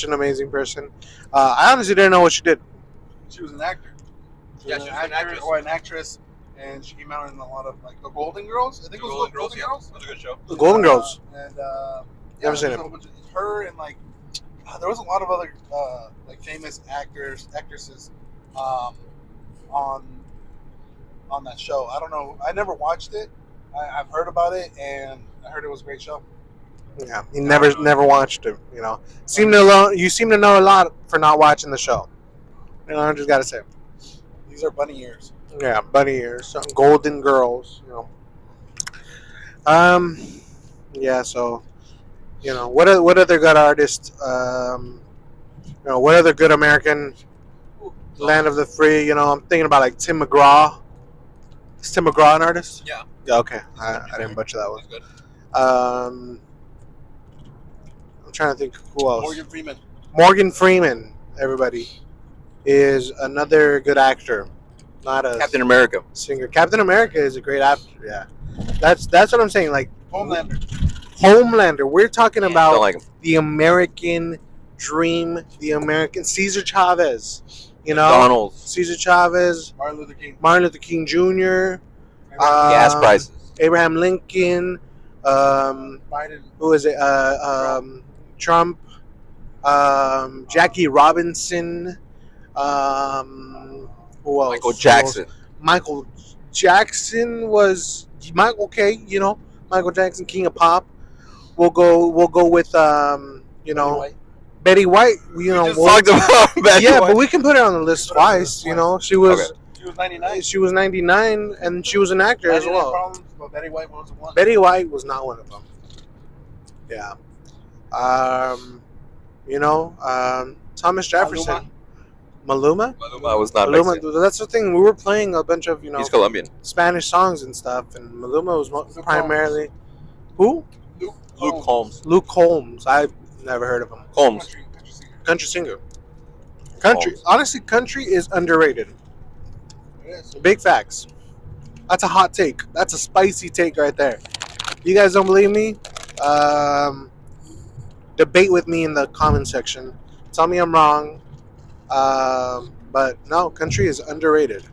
an amazing person. I honestly didn't know what she did. She was an actor. Yeah, she was an actress. Or an actress, and she came out in a lot of like the Golden Girls. I think it was Golden the Girls, Golden yeah. Girls. That was a good show. The Golden Girls. And Never seen there's it. a whole bunch of her and like there was a lot of other like famous actresses on that show. I don't know. I never watched it. I've heard about it, and I heard it was a great show. Yeah, you never watched it. You seem to know a lot for not watching the show. I just gotta say. These are bunny ears. Yeah, bunny ears, some Golden Girls. Yeah. So, what other good artists? What other good American land of the free? I'm thinking about like Tim McGraw. Is Tim McGraw an artist? Yeah. Yeah. Okay, I didn't butcher that one. He's good. I'm trying to think who else. Morgan Freeman. Morgan Freeman, everybody, is another good actor. Not a Captain America. singer. Captain America is a great actor. Yeah, that's what I'm saying. Like Homelander. We're talking Don't about like him. the American dream, the American Cesar Chavez. McDonald's. Cesar Chavez, Martin Luther King Jr., Gas prices. Abraham Lincoln. Biden. Who is it? Trump. Jackie Robinson. Who else? Michael Jackson. Michael Jackson was okay. Michael Jackson, King of Pop. We'll go with Betty White. We just talked about Betty yeah, White. but we can put her on the list twice. She was Okay. She was 99. she was 99, and she was an actor as well. Problems, but Betty White was one. Betty White was not one of them. Yeah. Thomas Jefferson. Maluma? Maluma was not Mexican. That's the thing. We were playing a bunch of, He's Colombian. Spanish songs and stuff, and Maluma was primarily... Who? Luke Holmes. Luke Holmes. I've never heard of him. Holmes. Country singer. Country. Holmes. Honestly, country is underrated. Yes. Big facts. That's a hot take. That's a spicy take right there. You guys don't believe me? Debate with me in the comment section. Tell me I'm wrong. But no, country is underrated.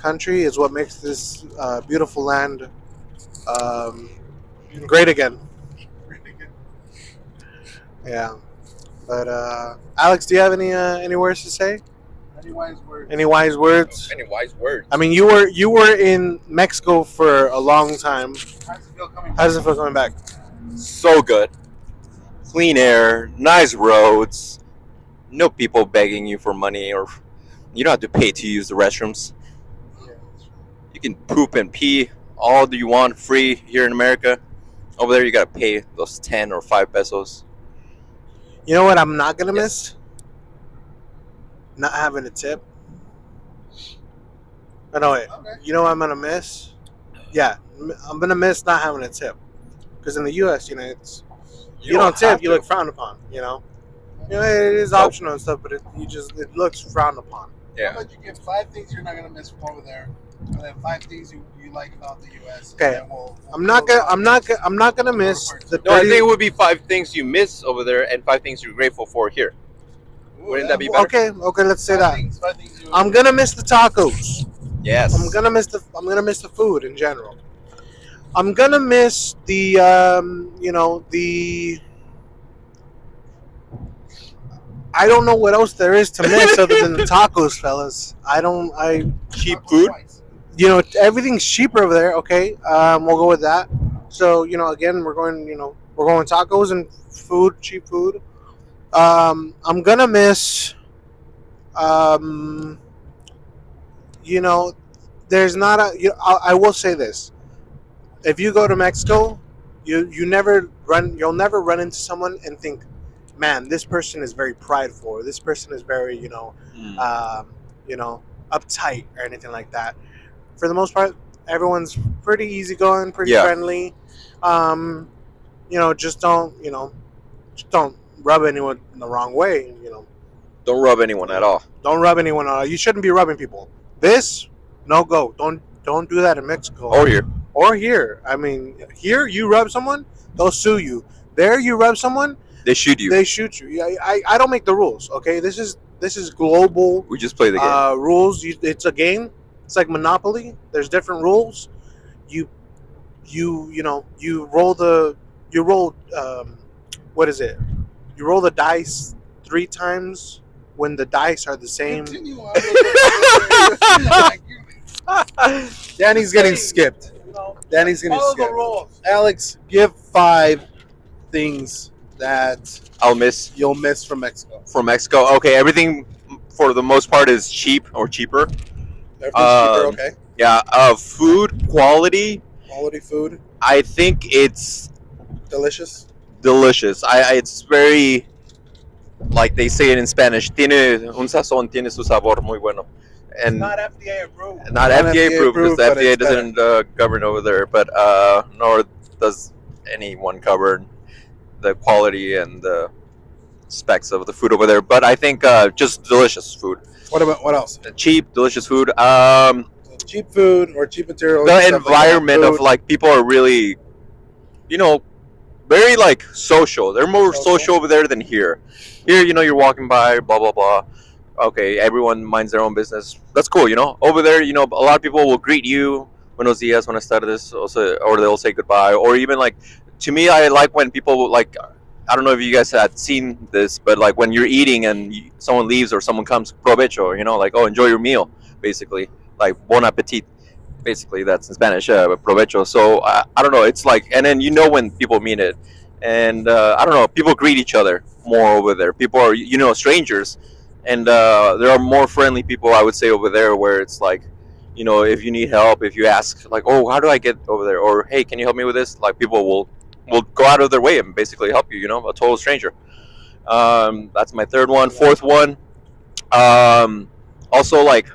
country is what makes this beautiful land um, great again. Yeah. But Alex, do you have any words to say? Any wise words? Any wise words? Any wise words? I mean, you were in Mexico for a long time. How does it feel coming How does it feel coming back? So good. Clean air, nice roads, no people begging you for money, or you don't have to pay to use the restrooms. You can poop and pee all you want free here in America. Over there, you gotta pay those 10 or 5 pesos. You know what I'm not gonna Yes. miss? Not having a tip. Oh, no, wait. Okay. You know what I'm gonna miss? Yeah, I'm gonna miss not having a tip. Because in the U.S., it's you don't tip, have you to. look frowned upon. It is Nope. optional and stuff, but it looks frowned upon. How Yeah. about you give 5 things you're not gonna miss from over there, and then 5 things you like about the U.S. Okay. And then we'll I'm not gonna miss the No, I dirty. think it would be 5 things you miss over there and 5 things you're grateful for here. Wouldn't that be better? Okay, let's say that. 5 things you. I'm gonna miss the tacos. Yes. I'm gonna miss the food in general. I'm gonna miss the the. I don't know what else there is to miss other than the tacos, fellas. Cheap food. Everything's cheaper over there. Okay, we'll go with that. So again, we're going tacos and food, cheap food. I'm gonna miss. Um, there's not a. I will say this: if you go to Mexico, you'll never run into someone and think, man, this person is very prideful, or this person is very uptight or anything like that. For the most part, everyone's pretty easygoing, pretty Yeah. friendly. Just don't rub anyone the wrong way. Don't rub anyone at all. Don't rub anyone. You shouldn't be rubbing people. This, no go. Don't do that in Mexico Or here. or here. I mean, here you rub someone, they'll sue you. There you rub someone, They shoot you. they shoot you. I don't make the rules. Okay, this is global We just play the game. rules. It's a game. It's like Monopoly. There's different rules. You roll what is it? You roll the dice 3 times when the dice are the same. Continue on. Danny's getting skipped. Danny's getting Follow the skipped. rules. Alex, give 5 things that I'll miss you'll miss from Mexico. from Mexico. Okay, everything for the most part is cheap or cheaper. Everything's cheaper, Um, okay? Yeah. Food quality. Quality food, I think it's delicious. delicious. It's very, like they say it in Spanish. Tiene un sazón, tiene su sabor muy bueno. And Not FDA approved. not Not FDA approved because the but FDA it's better. doesn't govern over there, but nor does anyone cover the quality and the specs of the food over there. But I think just delicious food, What else? cheap, delicious food. Cheap food or cheap materials. The stuff like that. environment of Food. like people are really, very like social. They're more social over there than here. Here, you're walking by, blah blah blah. Okay, everyone minds their own business. That's cool. Over there, a lot of people will greet you, buenos dias, buenas tardes, also, or they'll say goodbye, or even like, to me, I like when people like, I don't know if you guys had seen this, but like when you're eating and someone leaves or someone comes, provecho, like, oh, enjoy your meal, basically, like bon appetit. Basically, that's in Spanish, provecho. So I don't know. It's like, and then when people mean it, and I don't know. People greet each other more over there. People are strangers, and there are more friendly people, I would say, over there, where it's like, if you need help, if you ask like, oh, how do I get over there, or hey, can you help me with this? Like people will go out of their way and basically help you. A total stranger. That's my third one. Fourth one. Also like,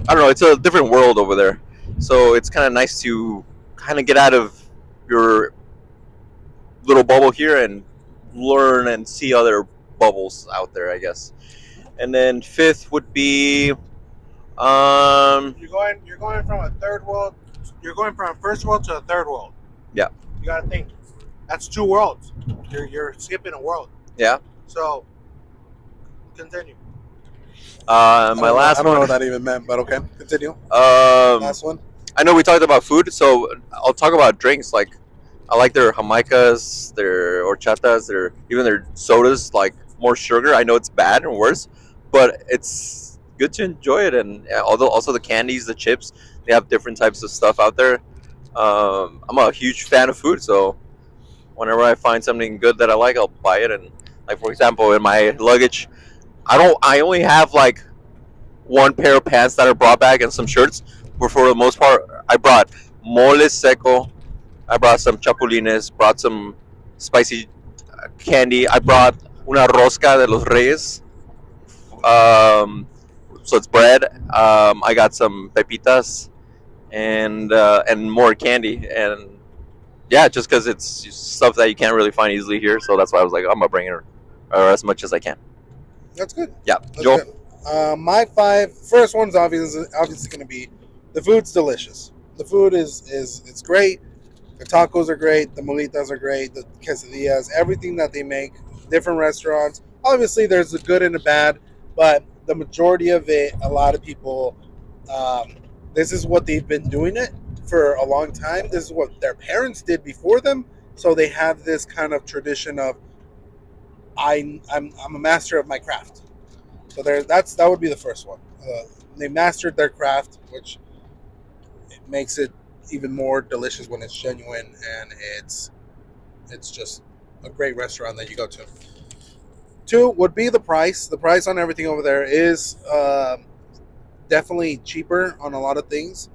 I don't know, it's a different world over there. So it's kind of nice to kind of get out of your little bubble here and learn and see other bubbles out there, I guess. And then fifth would be You're going from a third world. You're going from a first world to a third world. Yeah. You gotta think. That's 2 worlds. You're skipping a world. Yeah. So continue. My I last don't know one. what that even meant, but okay, continue. Um, Last one. I know we talked about food, so I'll talk about drinks. Like I like their jamaicas, their horchatas, their even their sodas. Like more sugar. I know it's bad and worse, but it's good to enjoy it. And although also the candies, the chips, they have different types of stuff out there. I'm a huge fan of food, so whenever I find something good that I like, I'll buy it. And like for example, in my luggage, I don't. I only have like one pair of pants that I brought back and some shirts. But for the most part, I brought mole seco. I brought some chapulines. Brought some spicy candy. I brought una rosca de los reyes. So it's bread. I got some pepitas and more candy. And yeah, just because it's stuff that you can't really find easily here, so that's why I was like, I'm gonna bring it as much as I can. That's good. Yeah, That's Joel. good. My first one's obviously going to be the food's delicious. The food is it's great. The tacos are great. The molitas are great. The quesadillas, everything that they make, different restaurants. Obviously, there's a good and a bad, but the majority of it, a lot of people, um, this is what they've been doing it for a long time. This is what their parents did before them. So they have this kind of tradition of I'm a master of my craft. So that would be the first one. They mastered their craft, which makes it even more delicious when it's genuine and it's just a great restaurant that you go to. Two would be the price. The price on everything over there is definitely cheaper on a lot of things,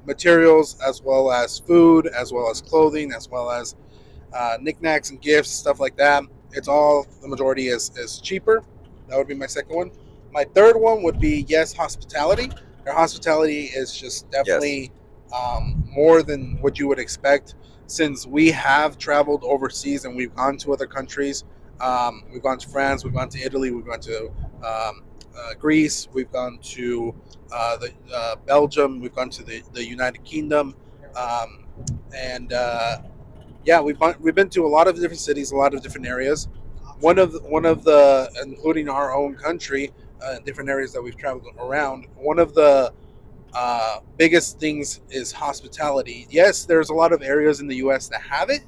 materials as well as food, as well as clothing, as well as knickknacks and gifts, stuff like that. It's all the majority is cheaper. That would be my second one. My third one would be yes, hospitality. Their hospitality is just Yes. definitely more than what you would expect. Since we have traveled overseas and we've gone to other countries, we've gone to France, we've gone to Italy, we've gone to Greece, we've gone to the Belgium, we've gone to the United Kingdom, and yeah, we've been to a lot of different cities, a lot of different areas. One of the including our own country, different areas that we've traveled around. One of the biggest things is hospitality. Yes, there's a lot of areas in the U.S. that have it,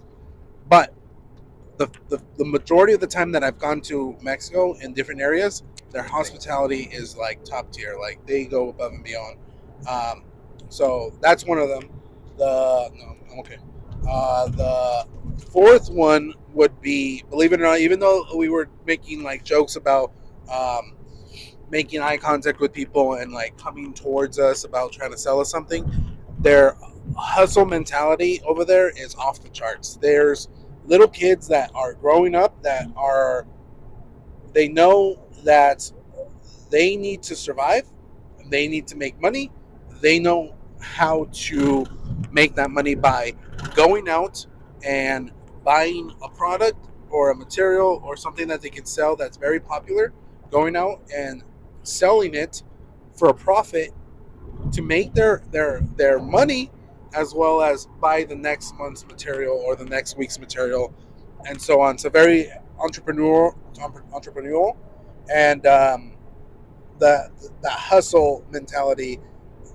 but the majority of the time that I've gone to Mexico in different areas, their hospitality is like top tier. Like they go above and beyond. Um, so that's one of them. The no, I'm okay. The fourth one would be, believe it or not, even though we were making like jokes about um, making eye contact with people and like coming towards us about trying to sell us something, their hustle mentality over there is off the charts. There's little kids that are growing up that are they know that they need to survive, they need to make money, they know how to make that money by going out and buying a product or a material or something that they can sell that's very popular, going out and selling it for a profit to make their money, as well as buy the next month's material or the next week's material, and so on. So very entrepreneurial, and the hustle mentality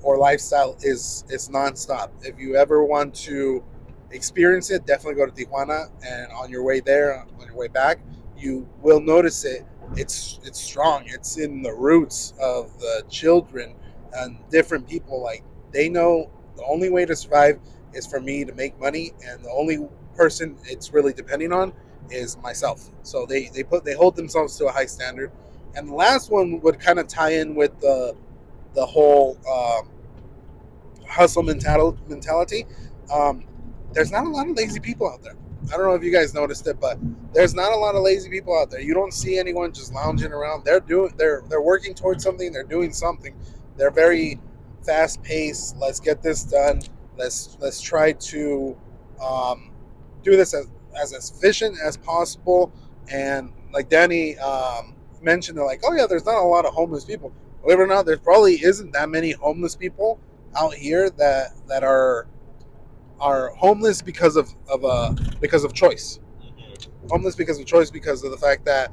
or lifestyle is nonstop. If you ever want to experience it, definitely go to Tijuana, and on your way there, on your way back, you will notice it. It's strong. It's in the roots of the children and different people. Like they know the only way to survive is for me to make money, and the only person it's really depending on is myself. So they hold themselves to a high standard. And the last one would kind of tie in with the whole hustle mentality. Um, there's not a lot of lazy people out there. I don't know if you guys noticed it, but there's not a lot of lazy people out there. You don't see anyone just lounging around. They're working towards something. They're doing something. They're very fast paced. Let's get this done. Let's try to um, do this as efficient as possible. And like Danny mentioned, they're like, oh yeah, there's not a lot of homeless people. Believe it or not, there probably isn't that many homeless people out here that are homeless because of choice. Homeless because of choice, because of the fact that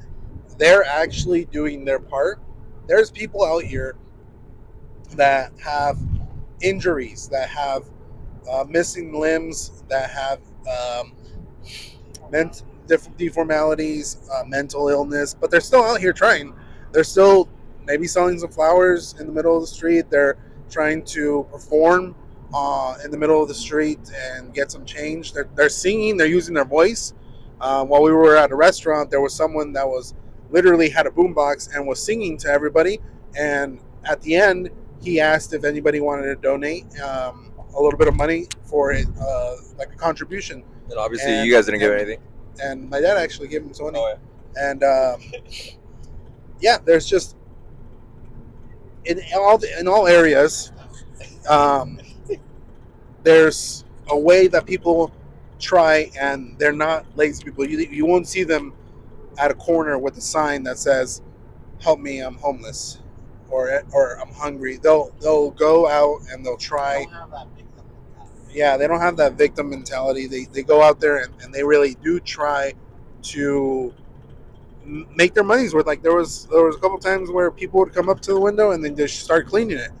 they're actually doing their part There's people out here that have injuries, that have missing limbs, that have different deformalities, mental illness, but they're still out here trying. They're still maybe selling some flowers in the middle of the street. They're trying to perform in the middle of the street and get some change. They're singing. They're using their voice. While we were at a restaurant, there was someone that was literally had a boombox and was singing to everybody. And at the end, he asked if anybody wanted to donate a little bit of money for it, like a contribution. And obviously, And you guys didn't give anything. and my dad actually gave him 20. Oh, And yeah, there's just in all areas, um, there's a way that people try, and they're not lazy people. You won't see them at a corner with a sign that says, "Help me, I'm homeless," or "I'm hungry." They'll go out and they'll try. Yeah, they don't have that victim mentality. They go out there and they really do try to make their money's worth. Like there was a couple times where people would come up to the window and then just start cleaning it,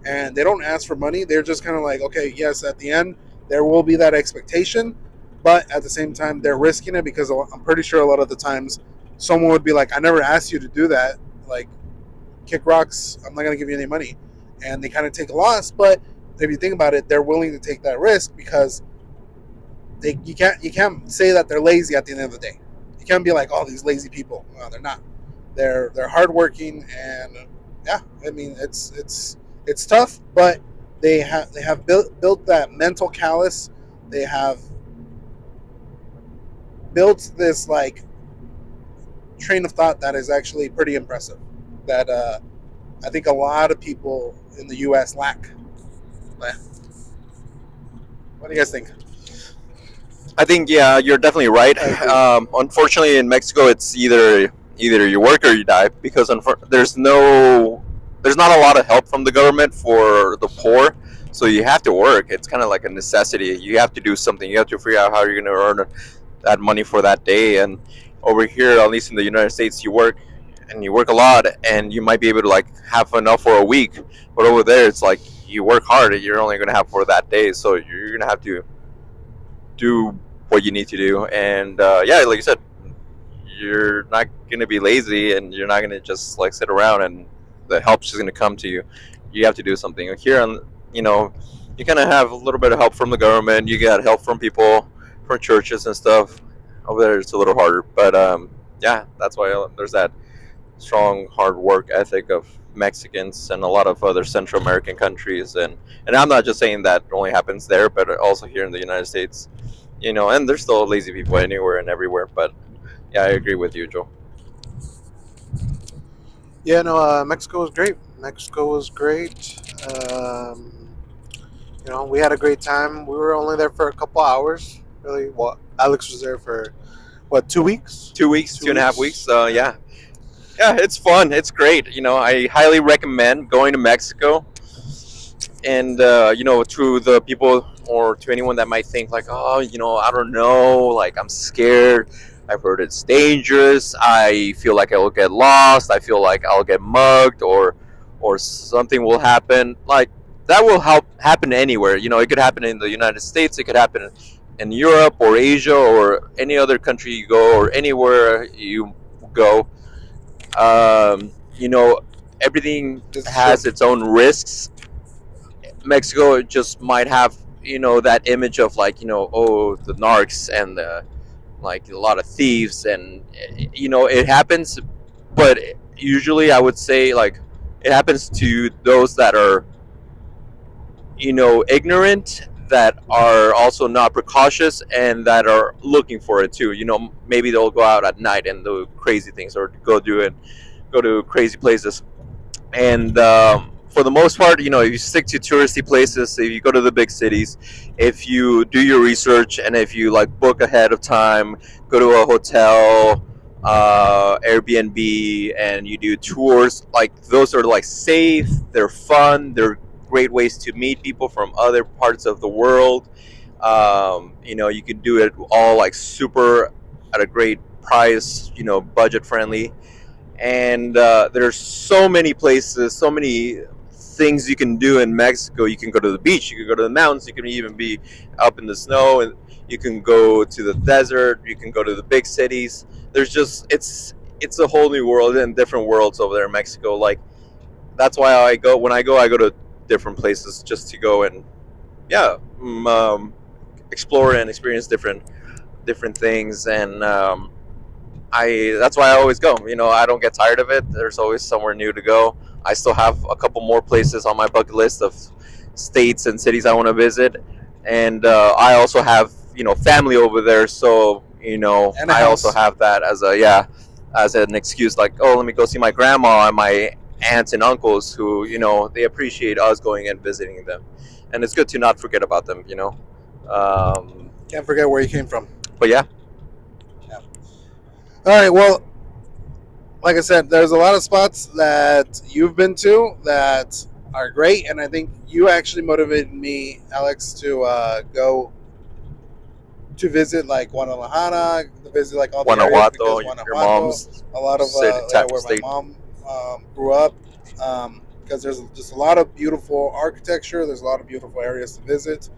and they don't ask for money. They're just kind of like, okay, yes, at the end there will be that expectation, but at the same time they're risking it because I'm pretty sure a lot of the times someone would be like, I never asked you to do that. Like, kick rocks. I'm not gonna give you any money, and they kind of take a loss. But if you think about it, they're willing to take that risk because you can't say that they're lazy at the end of the day. You can't be like, oh, these lazy people. No, they're not. They're hardworking, and yeah, I mean it's tough, but they have built that mental callus. They have built this like train of thought that is actually pretty impressive. That I think a lot of people in the U.S. lack. But what do you guys think? I think yeah, you're definitely right. I agree. Unfortunately, in Mexico, it's either you work or you die because there's not a lot of help from the government for the poor. So you have to work. It's kind of like a necessity. You have to do something. You have to figure out how you're going to earn that money for that day. And over here, at least in the United States, you work and you work a lot, and you might be able to like have enough for a week. But over there, it's like you work hard, and you're only going to have for that day. So you're going to have to do what you need to do. And yeah, like you said, you're not going to be lazy, and you're not going to just like sit around and the help's just going to come to you. You have to do something. Here, on you know, you kind of have a little bit of help from the government. You got help from people, from churches and stuff. Over there, it's a little harder, but yeah, that's why there's that strong hard work ethic of Mexicans and a lot of other Central American countries, and I'm not just saying that only happens there, but also here in the United States. And there's still lazy people anywhere and everywhere. But yeah, I agree with you, Joe. Yeah, no, Mexico was great. Mexico was great. We had a great time. We were only there for a couple hours. Really, well, Alex was there for what, 2 weeks? 2 weeks, Two 2.5 weeks. weeks. Yeah, yeah, it's fun. It's great. I highly recommend going to Mexico. And to the people or to anyone that might think like, oh, I don't know, like I'm scared. I've heard it's dangerous. I feel like I will get lost. I feel like I'll get mugged, or something will happen. Like that will happen anywhere. It could happen in the United States. It could happen in Europe or Asia or any other country you go or anywhere you go. You know, everything This is has true. its own risks. Mexico just might have that image of like oh, the narcs and like a lot of thieves, and it happens, but usually I would say like it happens to those that are ignorant, that are also not precautious, and that are looking for it too. Maybe they'll go out at night and do crazy things, or go to crazy places. And for the most part, if you stick to touristy places, if you go to the big cities, if you do your research, and if you like book ahead of time, go to a hotel, Airbnb, and you do tours, like those are like safe, they're fun, they're great ways to meet people from other parts of the world. You can do it all like super at a great price, budget friendly. and there's so many places, so many things you can do in Mexico. You can go to the beach, you can go to the mountains, you can even be up in the snow, and you can go to the desert, you can go to the big cities. There's just it's a whole new world and different worlds over there in Mexico. Like that's why I go when I go to different places just to go and yeah, explore and experience different things and I that's why I always go. You know, I don't get tired of it. There's always somewhere new to go. I still have a couple more places on my bucket list of states and cities I want to visit, and I also have family over there. So And a I also house. have that as a as an excuse. Like, oh, let me go see my grandma and my aunts and uncles who they appreciate us going and visiting them, and it's good to not forget about them. Can't forget where you came from. But yeah, All right. Well, like I said, there's a lot of spots that you've been to that are great, and I think you actually motivated me, Alex, to go to visit like Guadalajara, to visit like all the areas because Guanajuato, your Guanajuato, mom's a lot of city, where my state. mom grew up, because there's just a lot of beautiful architecture. There's a lot of beautiful areas to visit.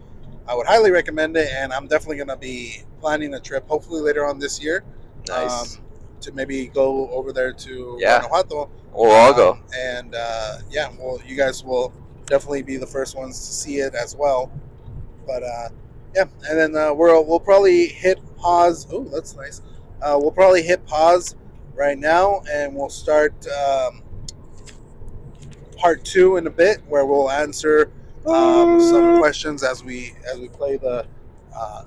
I would highly recommend it, and I'm definitely going to be planning a trip, hopefully later on this year, Nice. to maybe go over there to Yeah. Guanajuato. Well, I'll go. And yeah, well, you guys will definitely be the first ones to see it as well. But yeah, and then we'll probably hit pause. Oh, that's nice. We'll probably hit pause right now, and we'll start part two in a bit, where we'll answer some questions as we play the uh,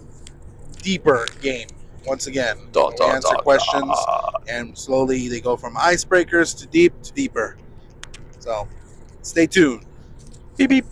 deeper game. Once again, Da, we da, answer da, questions, da. and slowly they go from icebreakers to deep to deeper. So, stay tuned. Beep beep.